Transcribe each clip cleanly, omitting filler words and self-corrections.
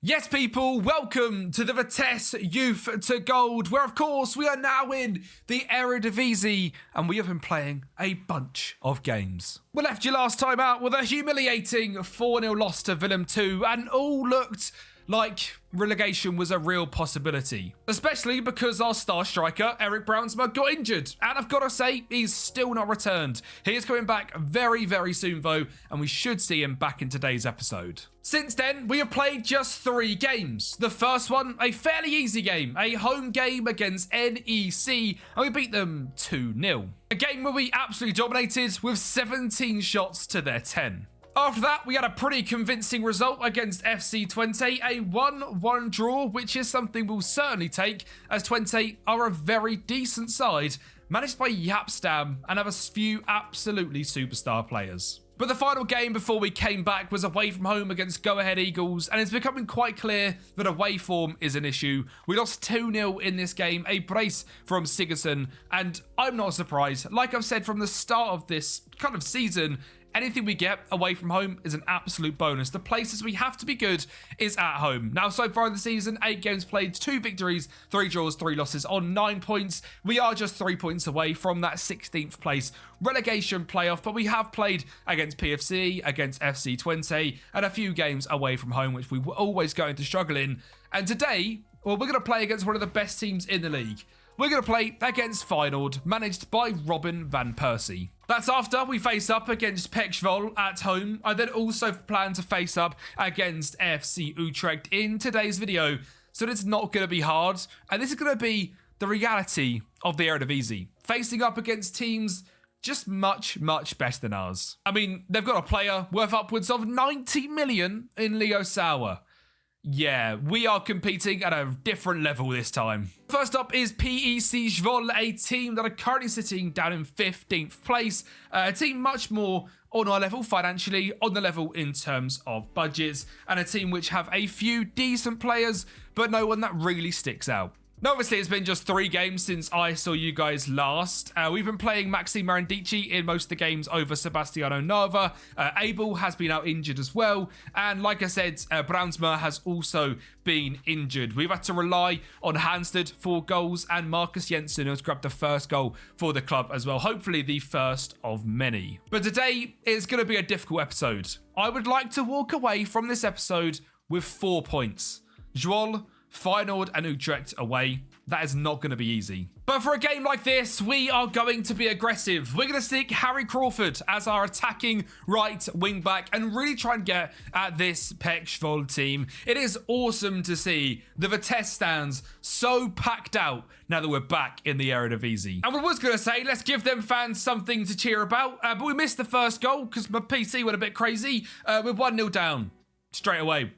Yes, people, welcome to the Vitesse Youth-to-Gold, where, of course, we are now in the Eredivisie, and we have been playing a bunch of games. We left you last time out with a humiliating 4-0 loss to Willem 2, and all looked like relegation was a real possibility. Especially because our star striker, Eric Brownsma, got injured. And I've got to say, he's still not returned. He is coming back very, very soon, though, and we should see him back in today's episode. Since then, we have played just 3 games. The first one, a fairly easy game, a home game against NEC, and we beat them 2-0. A game where we absolutely dominated with 17 shots to their 10. After that, we had a pretty convincing result against FC Twente, a 1-1 draw, which is something we'll certainly take, as Twente are a very decent side, managed by Yapstam and have a few absolutely superstar players. But the final game before we came back was away from home against Go Ahead Eagles, and it's becoming quite clear that away form is an issue. We lost 2-0 in this game, a brace from Sigurdsson, and I'm not surprised. Like I've said from the start of this kind of season, anything we get away from home is an absolute bonus. The places we have to be good is at home. Now, so far in the season, 8 games played, 2 victories, 3 draws, 3 losses on 9 points. We are just 3 points away from that 16th place relegation playoff, but we have played against PFC, against FC Twente, and a few games away from home, which we were always going to struggle in. And today, well, we're going to play against one of the best teams in the league. We're going to play against Feyenoord, managed by Robin van Persie. That's after we face up against PSV at home. I then also plan to face up against FC Utrecht in today's video, so it's not going to be hard. And this is going to be the reality of the Eredivisie, facing up against teams just much, much better than ours. I mean, they've got a player worth upwards of 90 million in Leo Sauer. Yeah, we are competing at a different level this time. First up is PEC Zwolle, a team that are currently sitting down in 15th place. A team much more on our level financially, on the level in terms of budgets, and a team which have a few decent players, but no one that really sticks out. Now, obviously, it's been just 3 games since I saw you guys last. We've been playing Maxime Marandici in most of the games over Sebastiano Nava. Abel has been out injured as well. And like I said, Brownsma has also been injured. We've had to rely on Hansted for goals, and Marcus Jensen has grabbed the first goal for the club as well. Hopefully the first of many. But today is going to be a difficult episode. I would like to walk away from this episode with 4 points. Zwolle, Feyenoord and Utrecht away. That is not going to be easy. But for a game like this, we are going to be aggressive. We're going to stick Harry Crawford as our attacking right wing back and really try and get at this PSV team. It is awesome to see the Vitesse stands so packed out now that we're back in the Eredivisie. And I was going to say, let's give them fans something to cheer about. But we missed the first goal because my PC went a bit crazy. We're 1-0 down straight away.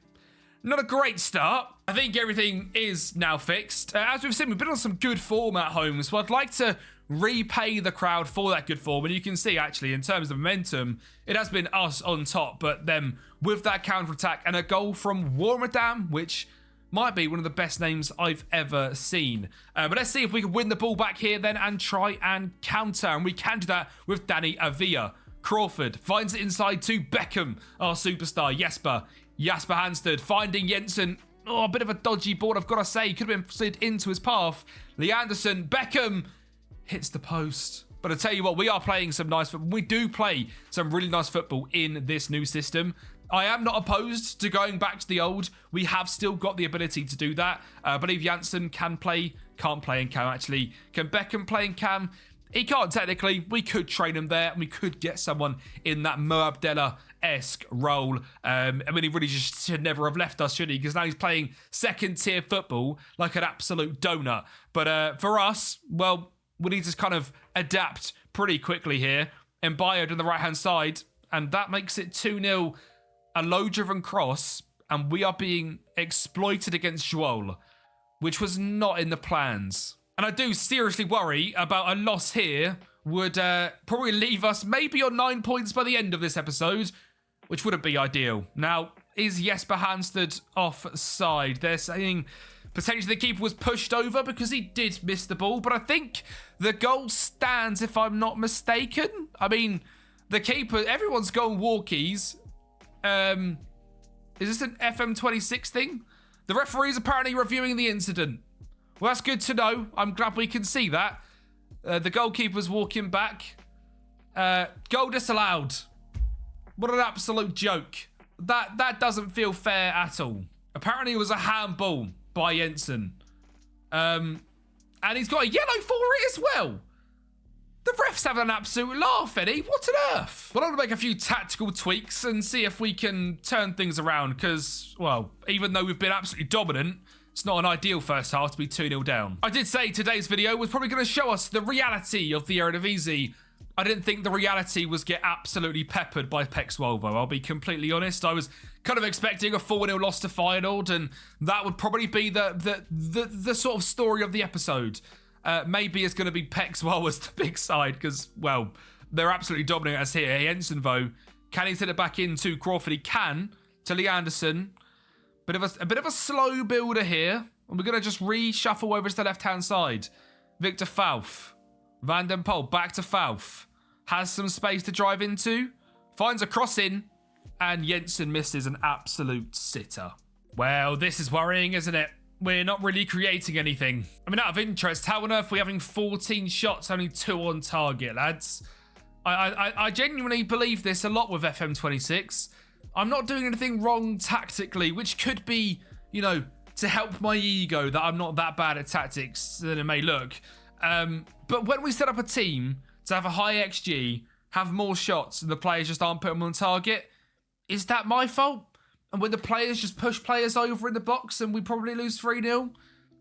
Not a great start. I think everything is now fixed. As we've seen, we've been on some good form at home, so I'd like to repay the crowd for that good form. And you can see, actually, in terms of momentum, it has been us on top, but them with that counter-attack and a goal from Warmadam, which might be one of the best names I've ever seen. But let's see if we can win the ball back here then and try and counter. And we can do that with Danny Avila. Crawford finds it inside to Beckham, our superstar, Jesper Hansted finding Jensen. Oh, a bit of a dodgy ball, I've got to say. Could have been slid into his path. Lee Anderson, Beckham hits the post. But I tell you what, we are playing some nice football. We do play some really nice football in this new system. I am not opposed to going back to the old. We have still got the ability to do that. I believe Janssen can play, can't play in cam actually. Can Beckham play in cam? He can't technically. We could train him there and we could get someone in that Mo Abdallah-esque role. I mean, he really just should never have left us, should he? Because now he's playing second-tier football like an absolute donut. But for us, well, we need to kind of adapt pretty quickly here. Mbayo on the right-hand side, and that makes it 2-0. A low-driven cross, and we are being exploited against Zwolle, which was not in the plans. And I do seriously worry about a loss here would probably leave us maybe on 9 points by the end of this episode, which wouldn't be ideal. Now, is Jesper Hansted offside? They're saying potentially the keeper was pushed over because he did miss the ball, but I think the goal stands if I'm not mistaken. I mean, the keeper, everyone's going walkies. Is this an FM26 thing? The referee's apparently reviewing the incident. Well, that's good to know. I'm glad we can see that. The goalkeeper's walking back. Goal disallowed. What an absolute joke. That doesn't feel fair at all. Apparently it was a handball by Jensen. And he's got a yellow for it as well. The ref's having an absolute laugh, Eddie. What on earth? Well, I'm going to make a few tactical tweaks and see if we can turn things around because, well, even though we've been absolutely dominant, it's not an ideal first half to be 2-0 down. I did say today's video was probably going to show us the reality of the Eredivisie. I didn't think the reality was get absolutely peppered by PEC Zwolle. I'll be completely honest. I was kind of expecting a 4-0 loss to Feyenoord, and that would probably be the sort of story of the episode. Maybe it's going to be PEC Zwolle as the big side because, well, they're absolutely dominating us here. Jensen, though, can he send it back into Crawford? He can to Lee Anderson. A bit of a slow builder here, and we're going to just reshuffle over to the left-hand side. Victor Falf. Van den Pol back to Falf. Has some space to drive into. Finds a cross in. And Jensen misses an absolute sitter. Well, this is worrying, isn't it? We're not really creating anything. I mean, out of interest, how on earth are we having 14 shots, only 2 on target, lads? I genuinely believe this a lot with FM26. I'm not doing anything wrong tactically, which could be, you know, to help my ego that I'm not that bad at tactics than it may look. But when we set up a team to have a high XG, have more shots, and the players just aren't putting them on target, is that my fault? And when the players just push players over in the box and we probably lose 3-0,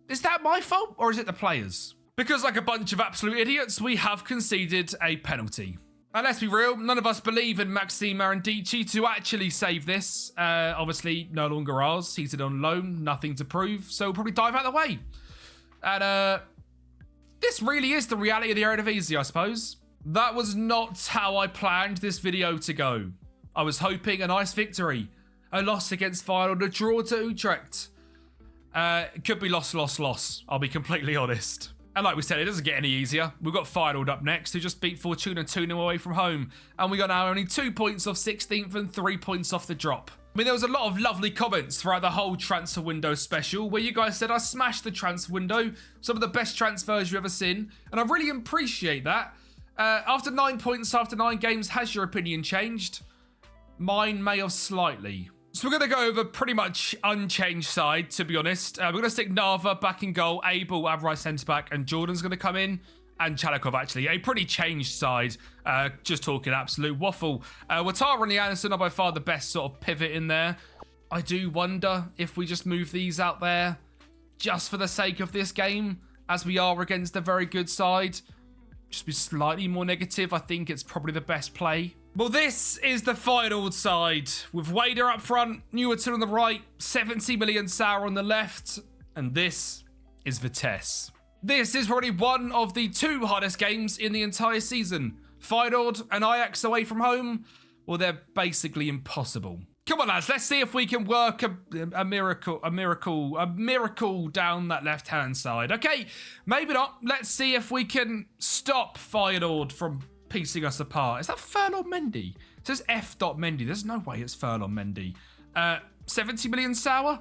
is that my fault or is it the players? Because like a bunch of absolute idiots, we have conceded a penalty. And let's be real, none of us believe in Maxime Marandici to actually save this. Obviously, no longer ours. He's on loan, nothing to prove, so we'll probably dive out of the way. And this really is the reality of the Eredivisie, I suppose. That was not how I planned this video to go. I was hoping a nice victory. A loss against Feyenoord, a draw to Utrecht. It could be loss. I'll be completely honest. And like we said, it doesn't get any easier. We've got Feyenoord up next, who just beat Fortuna 2-0 away from home. And we got now only 2 points off 16th and 3 points off the drop. I mean, there was a lot of lovely comments throughout the whole transfer window special where you guys said I smashed the transfer window, some of the best transfers you've ever seen. And I really appreciate that. After 9 points, after 9 games, has your opinion changed? Mine may have slightly. So we're going to go over pretty much unchanged side, to be honest. We're going to stick Nava back in goal, Abel, Avrai centre-back, and Jordan's going to come in. And Chalikov, actually. A pretty changed side. Just talking absolute waffle. Ouattara and Lee Anderson are by far the best sort of pivot in there. I do wonder if we just move these out there just for the sake of this game, as we are against a very good side. Just be slightly more negative. I think it's probably the best play. Well, this is the Feyenoord side, with Wader up front, Newton on the right, 70 million Sauer on the left, and this is Vitesse. This is probably one of the 2 hardest games in the entire season. Feyenoord and Ajax away from home, well, they're basically impossible. Come on, lads, let's see if we can work a miracle down that left-hand side. Okay, maybe not. Let's see if we can stop Feyenoord from piecing us apart. Is that Furlong Mendy? It says F. Mendy. There's no way it's Furlong Mendy. 70 million Sauer?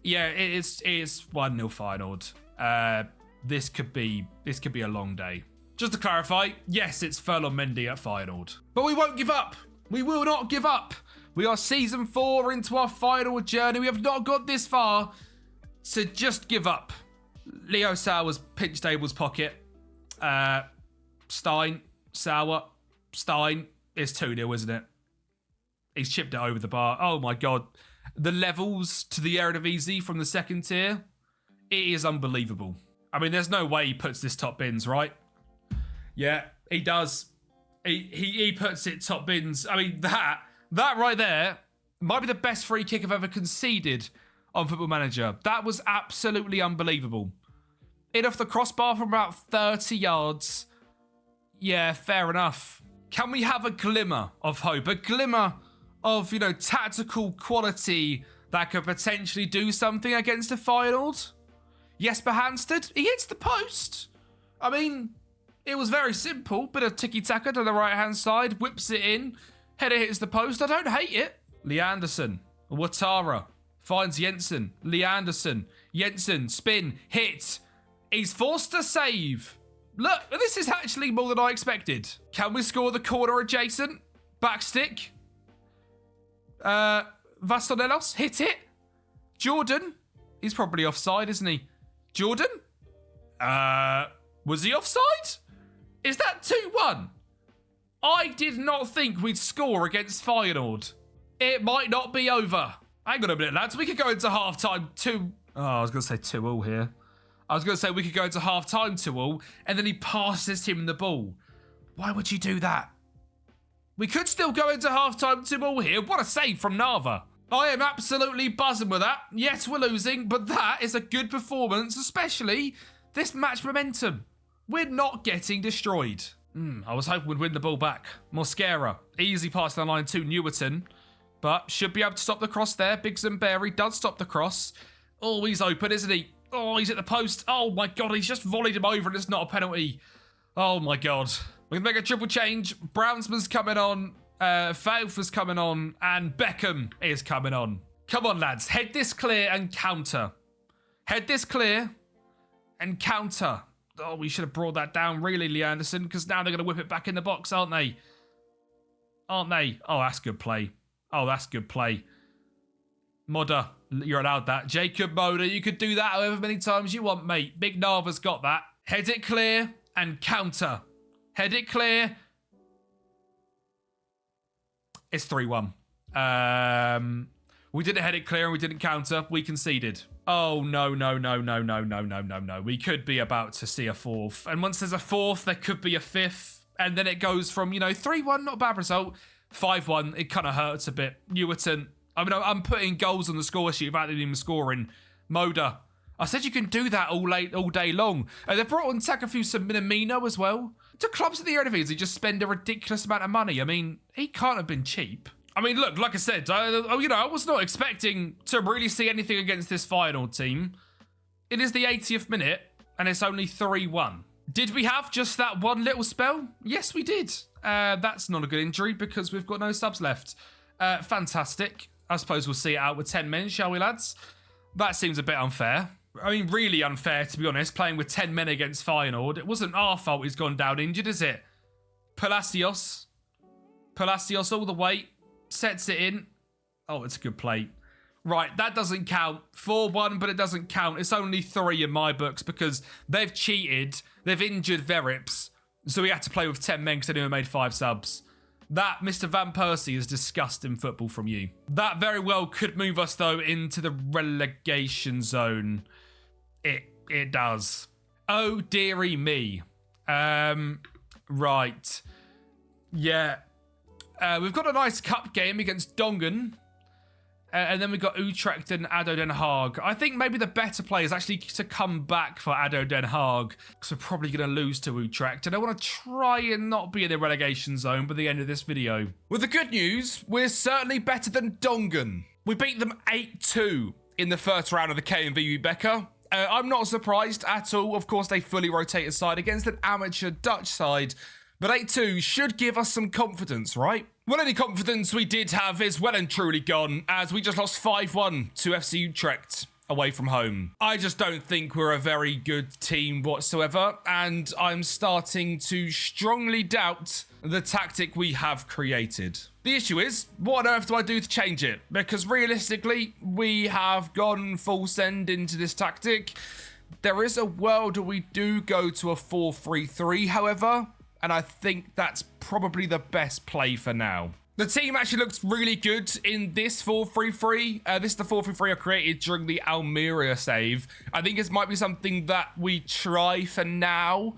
Yeah, it is 1-0 Feyenoord. This could be a long day. Just to clarify, yes, it's Furlong Mendy at Feyenoord. But we won't give up. We will not give up. We are season 4 into our Feyenoord journey. We have not got this far to just give up. Leo Sauer's pinched Abel's pocket. Sauer, Stein, it's 2-0, isn't it? He's chipped it over the bar. Oh my God. The levels to the Eredivisie from the second tier, it is unbelievable. I mean, there's no way he puts this top bins, right? Yeah, he does. He puts it top bins. I mean, that right there might be the best free kick I've ever conceded on Football Manager. That was absolutely unbelievable. In off the crossbar from about 30 yards. Yeah, fair enough. Can we have a glimmer of hope? A glimmer of, tactical quality that could potentially do something against a Feyenoord? Jesper Hanstedt, he hits the post. I mean, it was very simple. Bit of tiki-taka to the right-hand side. Whips it in. Header hits the post. I don't hate it. Lee Anderson. Ouattara. Finds Jensen. Lee Anderson. Jensen. Spin. Hit. He's forced to save. Look, this is actually more than I expected. Can we score the corner adjacent? Backstick. Vasconcelos. Hit it. Jordan. He's probably offside, isn't he? Jordan? Was he offside? Is that 2-1? I did not think we'd score against Feyenoord. It might not be over. Hang on a minute, lads. We could go into half-time 2... Oh, I was going to say 2-2 here. I was going to say we could go into half-time 2-2, and then he passes him the ball. Why would you do that? We could still go into half-time 2-2 here. What a save from Nava. I am absolutely buzzing with that. Yes, we're losing, but that is a good performance, especially this match momentum. We're not getting destroyed. I was hoping we'd win the ball back. Mosquera, easy pass down the line to Newerton, but should be able to stop the cross there. Big Zamberi does stop the cross. Oh, he's open, isn't he? Oh, he's at the post. Oh my God, he's just volleyed him over and it's not a penalty. Oh my God. We can make a triple change. Brownsman's coming on. Fauf is coming on, and Beckham is coming on. Come on, lads. Head this clear and counter. Head this clear and counter. Oh, we should have brought that down, really, Lee Anderson, because now they're going to whip it back in the box, aren't they? Aren't they? Oh, that's good play. Oh, that's good play. Modder, you're allowed that. Jacob Moder, you could do that however many times you want, mate. Big Nava's got that. Head it clear and counter. Head it clear. It's 3-1. We didn't head it clear and we didn't counter. We conceded. Oh, no. We could be about to see a fourth. And once there's a fourth, there could be a fifth. And then it goes from, 3-1, not a bad result. 5-1, it kind of hurts a bit. Newerton. I mean, I'm putting goals on the score sheet without even scoring. Moda. I said you can do that all day long. And they've brought on Takefusa Minamino as well. Do clubs in the Eredivisie just spend a ridiculous amount of money? I mean, he can't have been cheap. I mean, look, like I said, I was not expecting to really see anything against this Feyenoord team. It is the 80th minute, and it's only 3-1. Did we have just that one little spell? Yes, we did. That's not a good injury because we've got no subs left. Fantastic. I suppose we'll see it out with 10 men, shall we, lads? That seems a bit unfair. I mean, really unfair, to be honest, playing with 10 men against Feyenoord. It wasn't our fault he's gone down injured, is it? Palacios all the way. Sets it in. Oh, it's a good play. Right, that doesn't count. 4-1, but it doesn't count. It's only 3 in my books because they've cheated. They've injured Verips. So we had to play with 10 men because they only made 5 subs. That, Mr. Van Persie, is disgusting football from you. That very well could move us, though, into the relegation zone. It does. Oh, dearie me. Right. Yeah. We've got a nice cup game against Dongen. And then we've got Utrecht and ADO Den Haag. I think maybe the better play is actually to come back for ADO Den Haag, because we're probably going to lose to Utrecht. And I want to try and not be in the relegation zone by the end of this video. With the good news, we're certainly better than Dongen. We beat them 8-2 in the first round of the KNVB Becker. I'm not surprised at all. Of course, they fully rotated side against an amateur Dutch side. But 8-2 should give us some confidence, right? Well, any confidence we did have is well and truly gone, as we just lost 5-1 to FC Utrecht away from home. I just don't think we're a very good team whatsoever, and I'm starting to strongly doubt the tactic we have created. The issue is, what on earth do I do to change it? Because realistically, we have gone full send into this tactic. There is a world where we do go to a 4-3-3, however, and I think that's probably the best play for now. The team actually looks really good in this 4-3-3. This is the 4-3-3 I created during the Almeria save. I think this might be something that we try for now.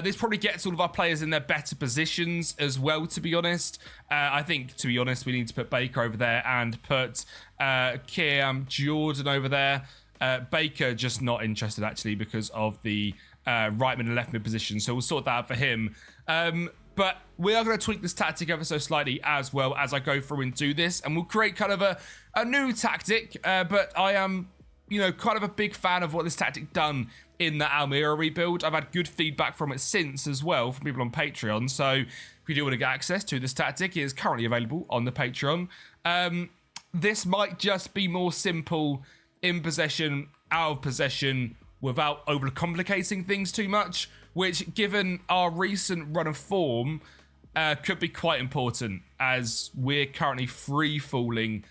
This probably gets all of our players in their better positions as well, to be honest. I think, to be honest, we need to put Baker over there and put Cam Jordan over there. Baker just not interested, actually, because of the right mid and left mid position. So we'll sort that out for him. But we are going to tweak this tactic ever so slightly as well as I go through and do this. And we'll create kind of a new tactic. But I am, kind of a big fan of what this tactic done in the Almira rebuild. I've had good feedback from it since as well from people on Patreon. So if you do want to get access to this tactic, it is currently available on the Patreon. this might just be more simple in possession, out of possession, without overcomplicating things too much, which, given our recent run of form, could be quite important, as we're currently free-falling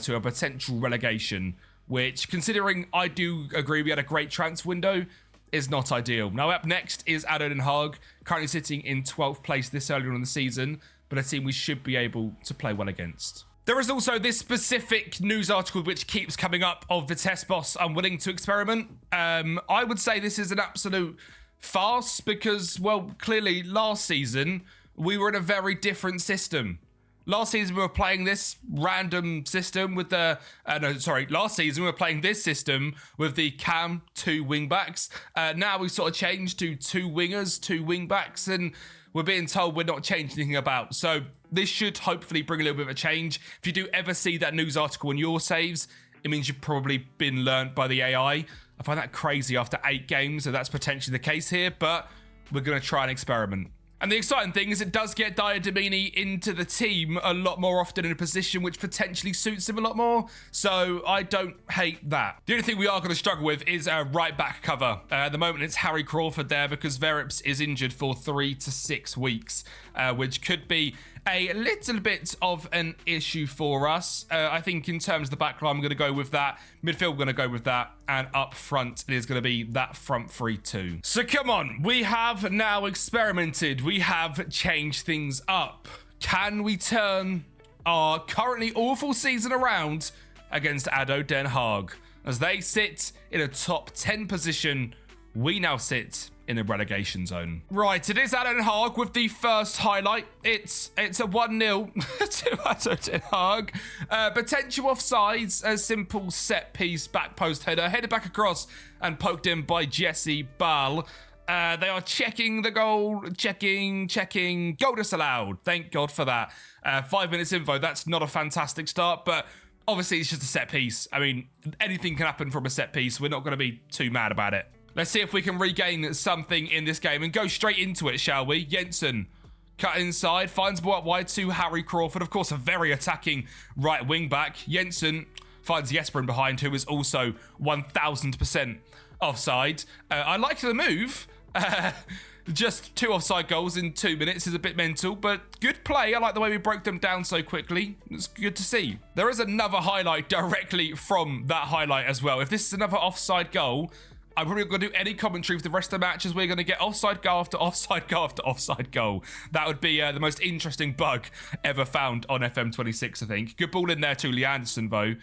to a potential relegation, which, considering I do agree we had a great transfer window, is not ideal. Now, up next is ADO Den Haag, currently sitting in 12th place this early on in the season, but a team we should be able to play well against. There is also this specific news article which keeps coming up of Vitesse boss unwilling to experiment. I would say this is an absolute farce because, well, clearly last season we were in a very different system. Last season we were playing this random system with the... last season we were playing this system with the cam, 2 wing-backs. Now we've sort of changed to 2 wingers, 2 wing-backs, and we're being told we're not changing anything about. So this should hopefully bring a little bit of a change. If you do ever see that news article in your saves, it means you've probably been learnt by the AI. I find that crazy after 8 games, so that's potentially the case here, but we're going to try and experiment. And the exciting thing is it does get Diademini into the team a lot more often in a position which potentially suits him a lot more. So I don't hate that. The only thing we are going to struggle with is a right back cover. At the moment, it's Harry Crawford there because Verips is injured for 3 to 6 weeks, which could be a little bit of an issue for us. I think in terms of the back line, we're going to go with that. Midfield, we're going to go with that. And up front, it is going to be that front 3-2. So come on, we have now experimented. We have changed things up. Can we turn our currently awful season around against ADO Den Haag? As they sit in a top 10 position, we now sit in a relegation zone. Right, it is ADO Den Haag with the first highlight. It's a 1-0 to ADO Den Haag. Potential offsides, a simple set piece back post header, headed back across and poked in by Jesse Ball. They are checking the goal, checking, goal disallowed. Thank God for that. 5 minutes info, that's not a fantastic start, but obviously it's just a set piece. I mean, anything can happen from a set piece. We're not going to be too mad about it. Let's see if we can regain something in this game and go straight into it, shall we? Jensen, cut inside, finds ball up wide to Harry Crawford. Of course, a very attacking right wing back. Jensen finds Jesper in behind, who is also 1000% offside. I like the move. Just 2 offside goals in 2 minutes is a bit mental, but good play. I like the way we broke them down so quickly. It's good to see. There is another highlight directly from that highlight as well. If this is another offside goal, I'm probably not going to do any commentary for the rest of the match as we're going to get offside goal after offside goal after offside goal. That would be the most interesting bug ever found on FM26, I think. Good ball in there to Lee Anderson, though.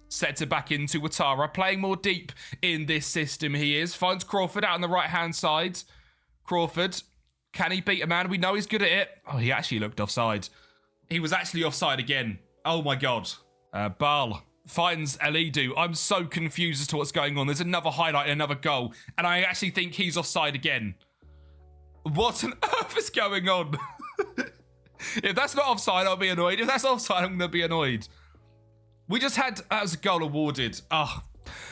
Sets it back into Ouattara. Playing more deep in this system he is. Finds Crawford out on the right-hand side. Crawford, can he beat a man? We know he's good at it. Oh, he actually looked offside. He was actually offside again. Oh, my God. Ball finds Elidu. I'm so confused as to what's going on. There's another highlight and another goal, and I actually think he's offside again. What on earth is going on? If that's not offside, I'll be annoyed. If that's offside, I'm going to be annoyed. We just had... That was a goal awarded. Oh,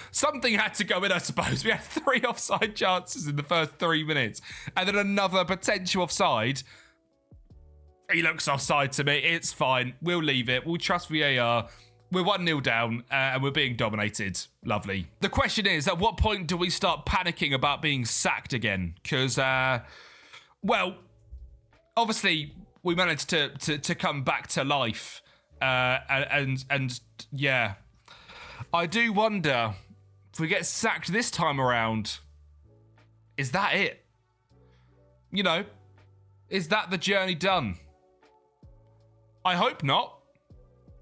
something had to go in, I suppose. We had 3 offside chances in the first 3 minutes, and then another potential offside. He looks offside to me. It's fine. We'll leave it. We'll trust VAR. We're 1-0 down, and we're being dominated. Lovely. The question is, at what point do we start panicking about being sacked again? Because, well, obviously, we managed to come back to life. And yeah. I do wonder, if we get sacked this time around, is that it? You know, is that the journey done? I hope not.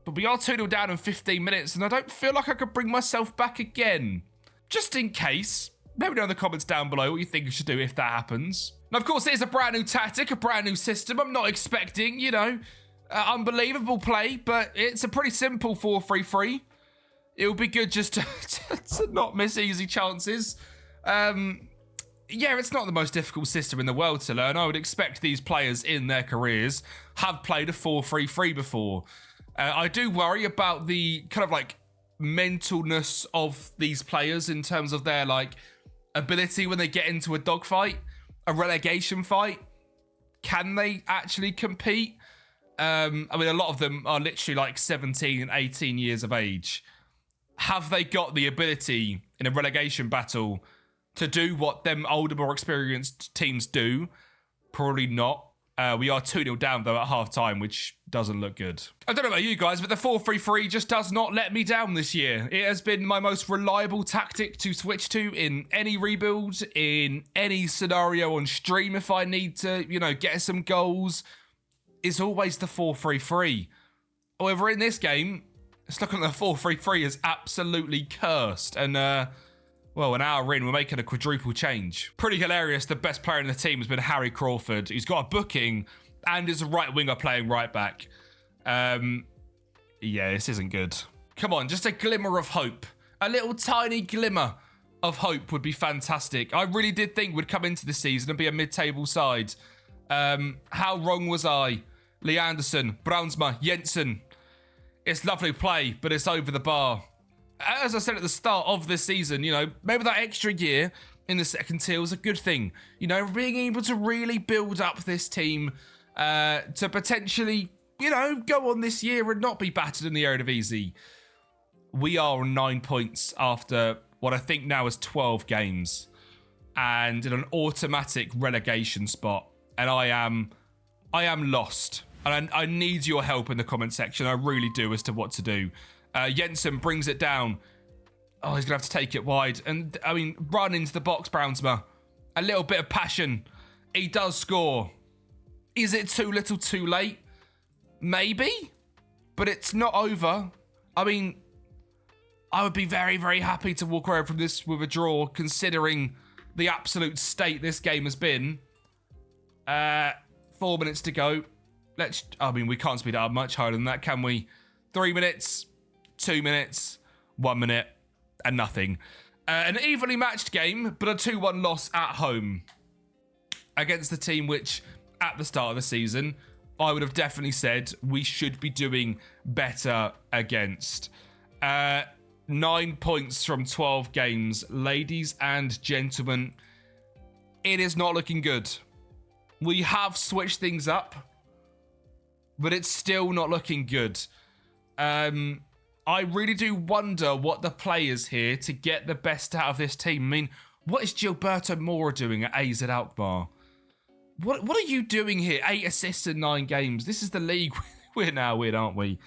But we are 2-0 down in 15 minutes, and I don't feel like I could bring myself back again. Just in case, let me know in the comments down below what you think I should do if that happens. Now, of course, it is a brand new tactic, a brand new system. I'm not expecting, you know, unbelievable play, but it's a pretty simple 4-3-3. It would be good just to not miss easy chances. Yeah, it's not the most difficult system in the world to learn. I would expect these players in their careers have played a 4-3-3 before. I do worry about the kind of like mentalness of these players in terms of their like ability when they get into a dogfight, a relegation fight. Can they actually compete? I mean, a lot of them are literally like 17 and 18 years of age. Have they got the ability in a relegation battle to do what them older, more experienced teams do? Probably not. We are 2-0 down, though, at half-time, which doesn't look good. I don't know about you guys, but the 4-3-3 just does not let me down this year. It has been my most reliable tactic to switch to in any rebuild, in any scenario on stream if I need to, get some goals. It's always the 4-3-3. However, in this game, it's looking like the 4-3-3 is absolutely cursed. And, an hour in, we're making a quadruple change. Pretty hilarious. The best player in the team has been Harry Crawford. He's got a booking and is a right winger playing right back. This isn't good. Come on, just a glimmer of hope. A little tiny glimmer of hope would be fantastic. I really did think we'd come into this season and be a mid-table side. How wrong was I? Lee Anderson, Brownsma, Jensen. It's lovely play, but it's over the bar. As I said at the start of this season, maybe that extra year in the second tier was a good thing. Being able to really build up this team to potentially, go on this year and not be battered in the Eredivisie. We are on 9 points after what I think now is 12 games and in an automatic relegation spot. And I am lost. And I need your help in the comment section. I really do, as to what to do. Jensen brings it down. Oh, he's going to have to take it wide. And, run into the box, Brownsma. A little bit of passion. He does score. Is it too little too late? Maybe. But it's not over. I would be very, very happy to walk away from this with a draw, considering the absolute state this game has been. 4 minutes to go. We can't speed it up much higher than that, can we? 3 minutes, 2 minutes, 1 minute, and nothing. An evenly matched game, but a 2-1 loss at home against the team which, at the start of the season, I would have definitely said we should be doing better against. 9 points from 12 games. Ladies and gentlemen, it is not looking good. We have switched things up, but it's still not looking good. I really do wonder what the players here to get the best out of this team. What is Gilberto Mora doing at AZ Alkmaar? What are you doing here? 8 assists in 9 games. This is the league we're now in, aren't we?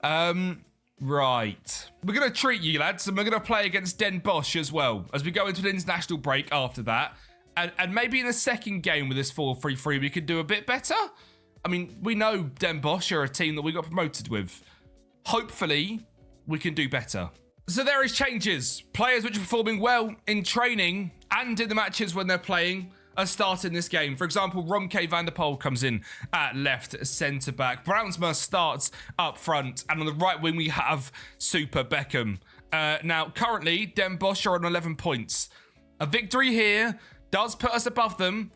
Right. We're going to treat you, lads, and we're going to play against Den Bosch as well, as we go into an international break after that. And maybe in the second game with this 4-3-3, we could do a bit better. We know Den Bosch are a team that we got promoted with. Hopefully, we can do better. So there is changes. Players which are performing well in training and in the matches when they're playing are starting this game. For example, Romke van der Poel comes in at left centre-back. Brownsma starts up front. And on the right wing, we have Super Beckham. Now, currently, Den Bosch are on 11 points. A victory here does put us above them.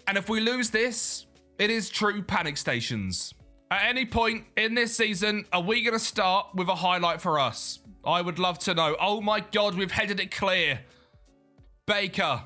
And if we lose this, it is true panic stations. At any point in this season, are we going to start with a highlight for us? I would love to know. Oh my God, we've headed it clear. Baker,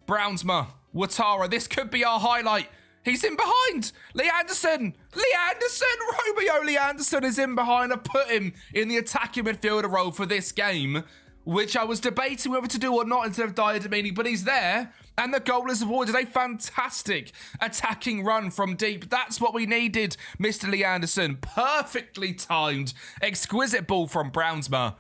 Brownsma, Ouattara. This could be our highlight. He's in behind. Lee Anderson. Romeo Lee Anderson is in behind. I put him in the attacking midfielder role for this game, which I was debating whether to do or not instead of Diademini, but he's there. And the goal is awarded. A fantastic attacking run from deep. That's what we needed, Mr. Lee Anderson. Perfectly timed. Exquisite ball from Brownsma.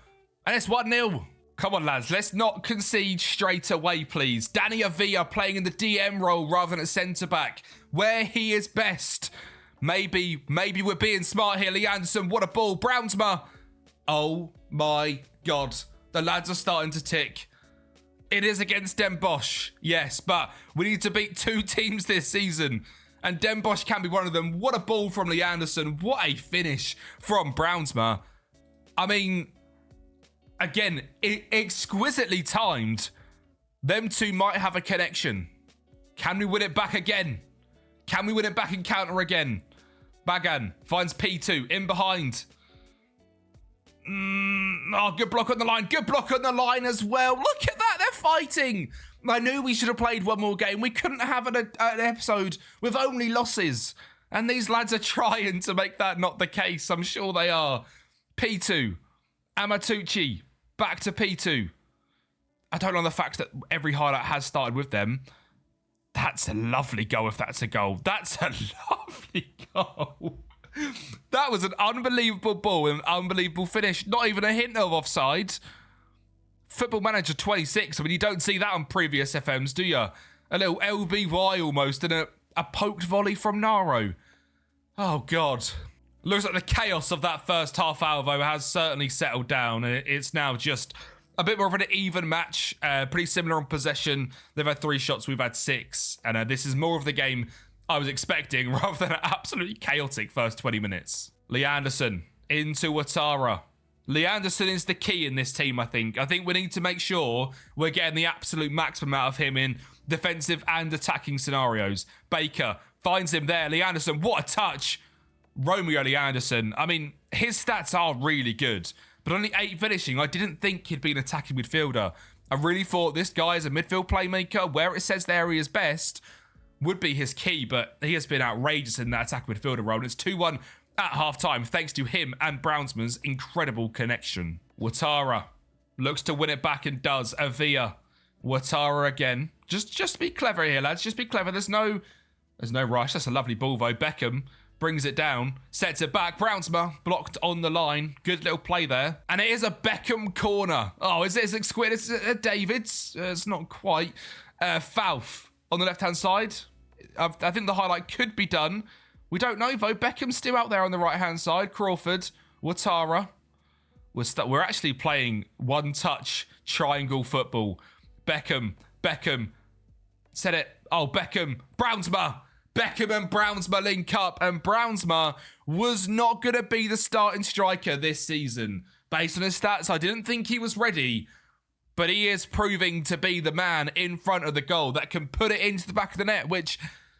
And it's 1-0. Come on, lads. Let's not concede straight away, please. Danny Avila playing in the DM role rather than a centre-back, where he is best. Maybe we're being smart here. Lee Anderson, what a ball. Brownsma. Oh, my God. The lads are starting to tick. It is against Den Bosch, yes, but we need to beat 2 teams this season, and Den Bosch can be one of them. What a ball from Lee Anderson. What a finish from Brownsma. Again, exquisitely timed. Them two might have a connection. Can we win it back again? Can we win it back in counter again? Bagan finds P2 in behind. Good block on the line. Good block on the line as well. Look at that. They're fighting. I knew we should have played one more game. We couldn't have an episode with only losses. And these lads are trying to make that not the case. I'm sure they are. P2. Amatucci. Back to P2. I don't know the fact that every highlight has started with them. That's a lovely goal if that's a goal. That's a lovely goal. That was an unbelievable ball and an unbelievable finish. Not even a hint of offside. Football Manager 26. I mean, you don't see that on previous FMs, do you? A little LBY almost and a poked volley from Naro. Oh, God. Looks like the chaos of that first half hour, though, has certainly settled down. And it's now just a bit more of an even match. Pretty similar on possession. They've had 3 shots, we've had 6. And this is more of the game I was expecting rather than an absolutely chaotic first 20 minutes. Lee Anderson into Ouattara. Lee Anderson is the key in this team, I think. I think we need to make sure we're getting the absolute maximum out of him in defensive and attacking scenarios. Baker finds him there. Lee Anderson, what a touch. Romeo Lee Anderson. I mean, his stats are really good, but only 8 finishing. I didn't think he'd be an attacking midfielder. I really thought this guy is a midfield playmaker. Where it says there he is best would be his key, but he has been outrageous in that attacking midfielder role. And it's 2-1 at half-time, thanks to him and Brownsman's incredible connection. Ouattara looks to win it back and does. Avia. Ouattara again. Just be clever here, lads. Just be clever. There's no rush. That's a lovely ball, though. Beckham brings it down, sets it back. Brownsma blocked on the line. Good little play there. And it is a Beckham corner. Oh, is it Squid? It's David's. It's not quite. Falf on the left-hand side. I think the highlight could be done. We don't know, though. Beckham's still out there on the right-hand side. Crawford, Ouattara. We're actually playing one-touch triangle football. Beckham. Said it. Oh, Beckham. Brownsma. Beckham and Brownsma link up. And Brownsma was not going to be the starting striker this season. Based on his stats, I didn't think he was ready. But he is proving to be the man in front of the goal that can put it into the back of the net, which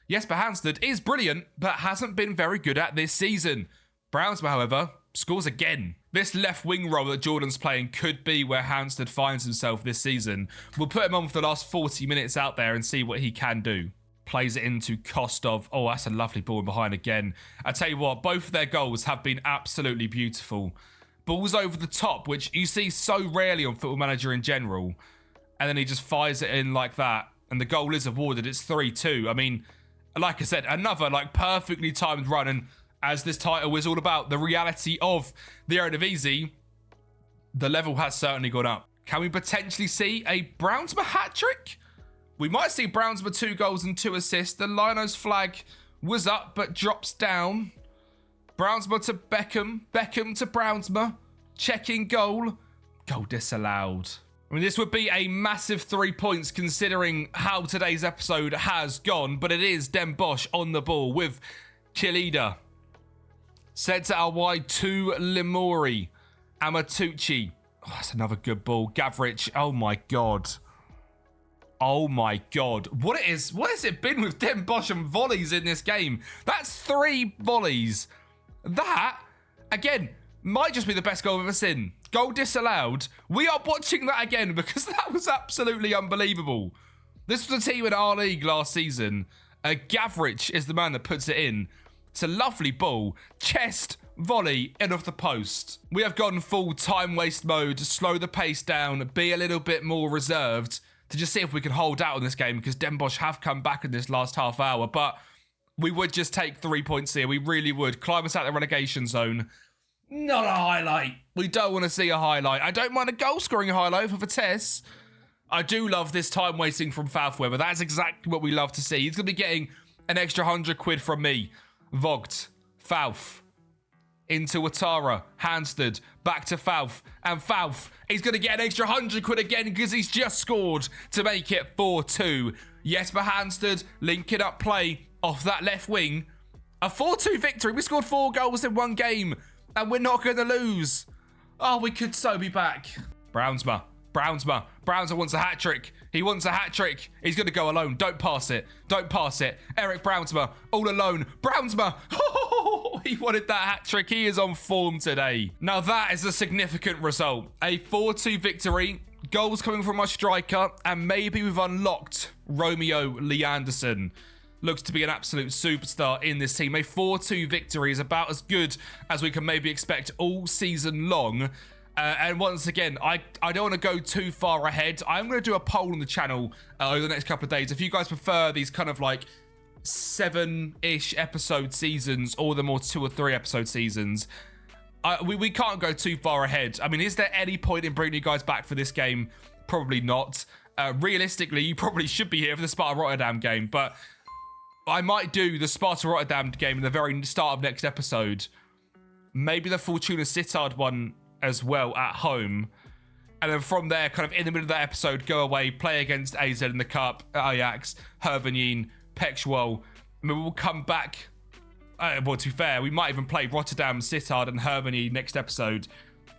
Jesper Hanstedt is brilliant, but hasn't been very good at this season. Brownsma, however, scores again. This left wing role that Jordan's playing could be where Hanstedt finds himself this season. We'll put him on for the last 40 minutes out there and see what he can do. Plays it into Kostov. Oh, that's a lovely ball behind again. I tell you what, both of their goals have been absolutely beautiful. Balls over the top, which you see so rarely on Football Manager in general. And then he just fires it in like that. And the goal is awarded. It's 3-2. I mean, like I said, another perfectly timed run. And as this title is all about the reality of the Eredivisie, the level has certainly gone up. Can we potentially see a Brownsma hat-trick? We might see Brownsma 2 goals and 2 assists. The Linos flag was up but drops down. Brownsma to Beckham. Beckham to Brownsma. Checking goal. Goal disallowed. I mean, this would be a massive 3 points considering how today's episode has gone, but it is Den Bosch on the ball with Kilida. Sets it out wide to Limori. Amatucci. Oh, that's another good ball. Gavrich. Oh my God. Oh my God. What has it been with Den Bosch and volleys in this game? That's 3 volleys. That, again, might just be the best goal I've ever seen. Goal disallowed. We are watching that again because that was absolutely unbelievable. This was a team in our league last season. Gavrich is the man that puts it in. It's a lovely ball. Chest, volley, in off the post. We have gone full time waste mode to slow the pace down, be a little bit more reserved to just see if we can hold out in this game because Den Bosch have come back in this last half hour. But we would just take 3 points here. We really would. Climb us out the relegation zone. Not a highlight. We don't want to see a highlight. I don't mind a goal-scoring highlight for Vitesse. I do love this time wasting from Falfweber. That's exactly what we love to see. He's going to be getting an extra £100 from me. Vogt. Falf. Into Ouattara. Hanstedt. Back to Falf. And Falf. He's going to get an extra £100 again because he's just scored to make it 4-2. Jesper Hanstedt linking up play off that left wing. A 4-2 victory. We scored 4 goals in one game. And we're not going to lose. Oh, we could so be back. Brownsma wants a hat-trick. He wants a hat-trick. He's going to go alone. Don't pass it. Eric Brownsma, all alone. Brownsma. Oh, he wanted that hat-trick. He is on form today. Now, that is a significant result. A 4-2 victory. Goals coming from our striker. And maybe we've unlocked Romeo Lee Anderson. looks to be an absolute superstar in this team. A 4-2 victory is about as good as we can maybe expect all season long. And once again, I don't want to go too far ahead. I'm going to do a poll on the channel over the next couple of days. If you guys prefer these kind of like 7-ish episode seasons or the more 2 or 3 episode seasons, we can't go too far ahead. I mean, is there any point in bringing you guys back for this game? Probably not. Realistically, you probably should be here for the Sparta Rotterdam game, but I might do the Sparta Rotterdam game in the very start of next episode. Maybe the Fortuna Sittard one as well at home. And then from there, kind of in the middle of that episode, go away, play against AZ in the Cup, Ajax, Hervenien, Pexwell. I mean, we'll come back. Well, to be fair, we might even play Rotterdam, Sittard, and Hervenien next episode,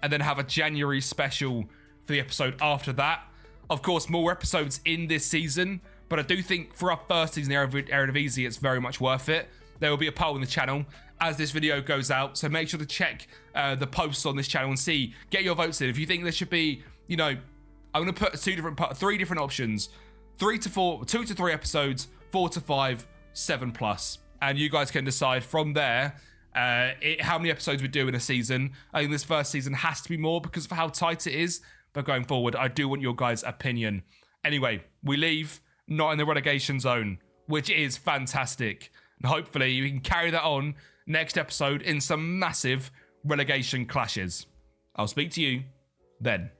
and then have a January special for the episode after that. Of course, more episodes in this season, but I do think for our first season in Eredivisie, it's very much worth it. There will be a poll on the channel as this video goes out, so make sure to check the posts on this channel and get your votes in. If you think there should be, you know, I'm going to put 3 different options: 3 to 4, 2 to 3 episodes, 4 to 5, 7+. And you guys can decide from there how many episodes we do in a season. I think this first season has to be more because of how tight it is. But going forward, I do want your guys' opinion. Anyway, we leave not in the relegation zone, which is fantastic. And hopefully we can carry that on next episode in some massive relegation clashes. I'll speak to you then.